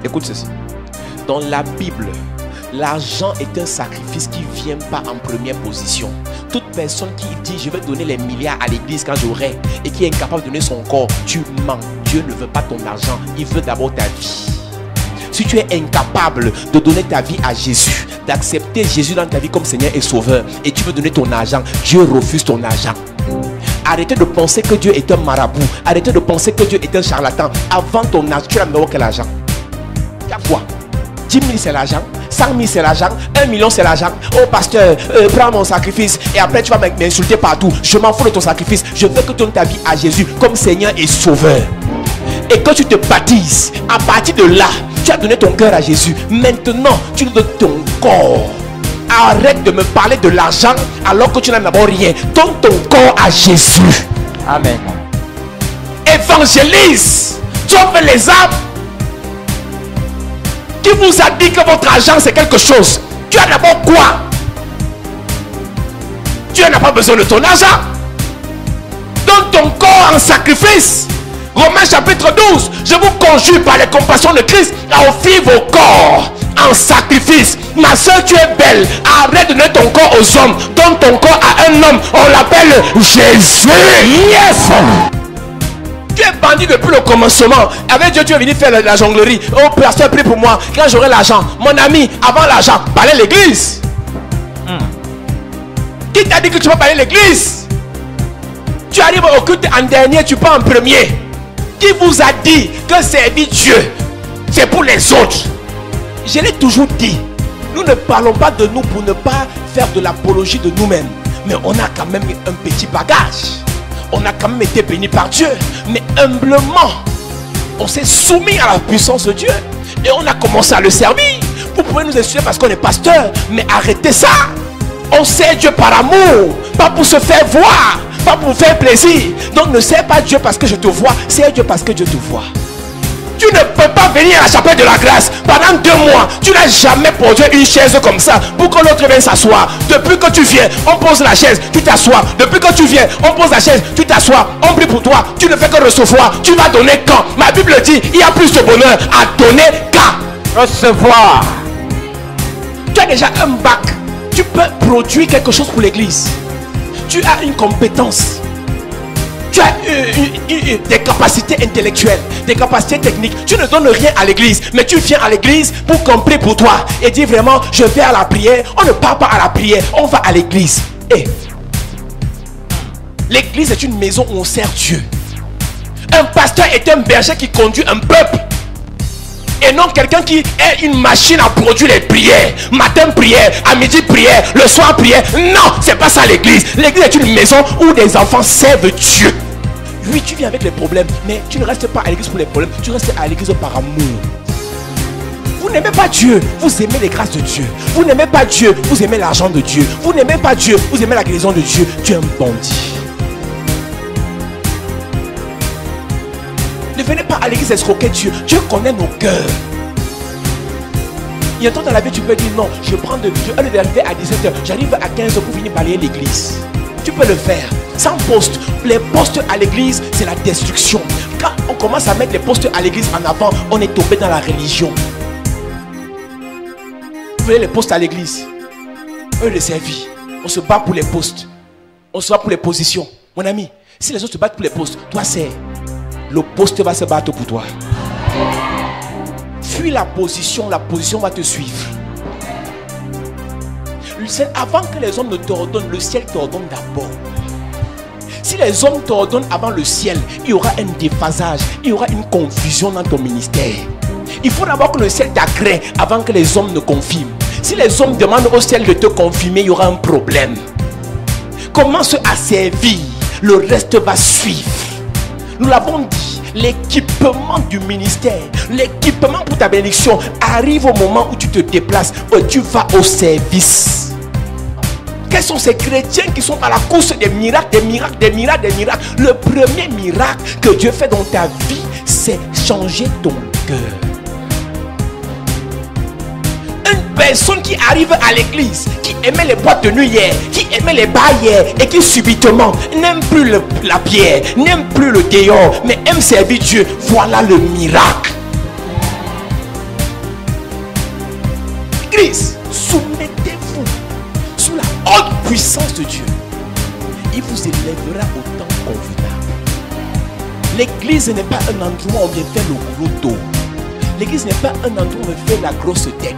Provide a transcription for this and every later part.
Écoute ceci. Dans la Bible, l'argent est un sacrifice qui ne vient pas en première position. Toute personne qui dit je vais donner les milliards à l'église quand j'aurai et qui est incapable de donner son corps, tu mens. Dieu ne veut pas ton argent, il veut d'abord ta vie. Si tu es incapable de donner ta vie à Jésus, d'accepter Jésus dans ta vie comme Seigneur et Sauveur, et tu veux donner ton argent, Dieu refuse ton argent. Arrêtez de penser que Dieu est un marabout. Arrêtez de penser que Dieu est un charlatan. Avant ton argent, tu as d'abord quel argent? Il y a quoi? 10 000 c'est l'argent, 100 000 c'est l'argent, 1 million c'est l'argent. Oh pasteur, prends mon sacrifice et après tu vas m'insulter partout. Je m'en fous de ton sacrifice. Je veux que tu donnes ta vie à Jésus comme Seigneur et Sauveur. Et quand tu te baptises, à partir de là, tu as donné ton cœur à Jésus. Maintenant, tu donnes ton corps. Arrête de me parler de l'argent alors que tu n'as d'abord rien. Donne ton corps à Jésus. Amen. Évangélise. Sauve les âmes. Qui vous a dit que votre argent c'est quelque chose? Tu as d'abord quoi? Dieu n'a pas besoin de ton argent. Donne ton corps en sacrifice. Romains chapitre 12. Je vous conjure par les compassions de Christ à offrir vos corps en sacrifice. Ma soeur, tu es belle. Arrête de donner ton corps aux hommes. Donne ton corps à un homme. On l'appelle Jésus. Yes. Tu es bandit depuis le commencement. Avec Dieu, tu es venu faire la jonglerie. Oh, pasteur, prie pour moi. Quand j'aurai l'argent. Mon ami, avant l'argent, parlez l'église. Qui t'a dit que tu vas parler l'église? Tu arrives au culte en dernier, tu pars en premier. Qui vous a dit que servir Dieu, c'est pour les autres? Je l'ai toujours dit. Nous ne parlons pas de nous pour ne pas faire de l'apologie de nous-mêmes. Mais on a quand même un petit bagage. On a quand même été béni par Dieu. Mais humblement, on s'est soumis à la puissance de Dieu. Et on a commencé à le servir. Vous pouvez nous insulter parce qu'on est pasteur. Mais arrêtez ça. On sert Dieu par amour. Pas pour se faire voir. Pas pour vous faire plaisir. Donc ne sers pas Dieu parce que je te vois. Sers Dieu parce que Dieu te voit. Tu ne peux pas venir à la chapelle de la grâce pendant 2 mois. Tu n'as jamais posé une chaise comme ça pour que l'autre vienne s'asseoir. Depuis que tu viens, on pose la chaise, tu t'assois. Depuis que tu viens, on pose la chaise, tu t'assois. On prie pour toi, tu ne fais que recevoir. Tu vas donner quand? Ma Bible dit, il y a plus de bonheur à donner qu'à recevoir. Tu as déjà un bac. Tu peux produire quelque chose pour l'église. Tu as une compétence. Tu as des capacités intellectuelles, des capacités techniques. Tu ne donnes rien à l'église, mais tu viens à l'église pour qu'on prie pour toi. Et dis vraiment, je vais à la prière. On ne part pas à la prière, on va à l'église. Et l'église est une maison où on sert Dieu. Un pasteur est un berger qui conduit un peuple. Et non quelqu'un qui est une machine à produire les prières. Matin prière, à midi prière, le soir prière. Non, c'est pas ça l'église. L'église est une maison où des enfants servent Dieu. Oui, tu viens avec les problèmes, mais tu ne restes pas à l'église pour les problèmes. Tu restes à l'église par amour. Vous n'aimez pas Dieu, vous aimez les grâces de Dieu. Vous n'aimez pas Dieu, vous aimez l'argent de Dieu. Vous n'aimez pas Dieu, vous aimez la guérison de Dieu. Tu es un bandit. Ne venez pas à l'église escroquer Dieu. Dieu connaît nos cœurs. Il y a un temps dans la vie, tu peux dire non, je prends de Dieu. Au lieu d'arriver à 17h, j'arrive à 15h pour venir balayer l'église. Tu peux le faire. Sans poste. Les postes à l'église, c'est la destruction. Quand on commence à mettre les postes à l'église en avant, on est tombé dans la religion. Vous voyez les postes à l'église? Eux le servir. On se bat pour les postes. On se bat pour les positions. Mon ami, si les autres se battent pour les postes, toi c'est... Le poste va se battre pour toi. Fuis la position va te suivre. Avant que les hommes ne t'ordonnent, le ciel t'ordonne d'abord. Si les hommes t'ordonnent avant le ciel, il y aura un déphasage, il y aura une confusion dans ton ministère. Il faut d'abord que le ciel t'agrée avant que les hommes ne confirment. Si les hommes demandent au ciel de te confirmer, il y aura un problème. Commence à servir, le reste va suivre. Nous l'avons dit, l'équipement du ministère, l'équipement pour ta bénédiction arrive au moment où tu te déplaces, où tu vas au service. Quels sont ces chrétiens qui sont à la course des miracles, des miracles, des miracles, des miracles? Le premier miracle que Dieu fait dans ta vie, c'est changer ton cœur. Un personnes qui arrivent à l'église, qui aimaient les boîtes de nuit hier, qui aimaient les bars hier, et qui subitement n'aiment plus la bière, n'aiment plus le dehors, mais aiment servir Dieu. Voilà le miracle. Église, soumettez-vous sous la haute puissance de Dieu. Il vous élèvera au temps convenable. L'église n'est pas un endroit où on vient faire le gros dos. L'église n'est pas un endroit où on fait la grosse tête.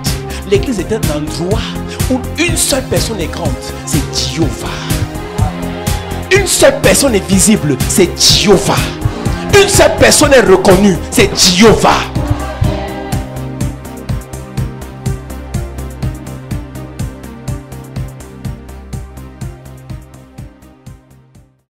L'église est un endroit où une seule personne est grande, c'est Jéhovah. Une seule personne est visible, c'est Jéhovah. Une seule personne est reconnue, c'est Jéhovah.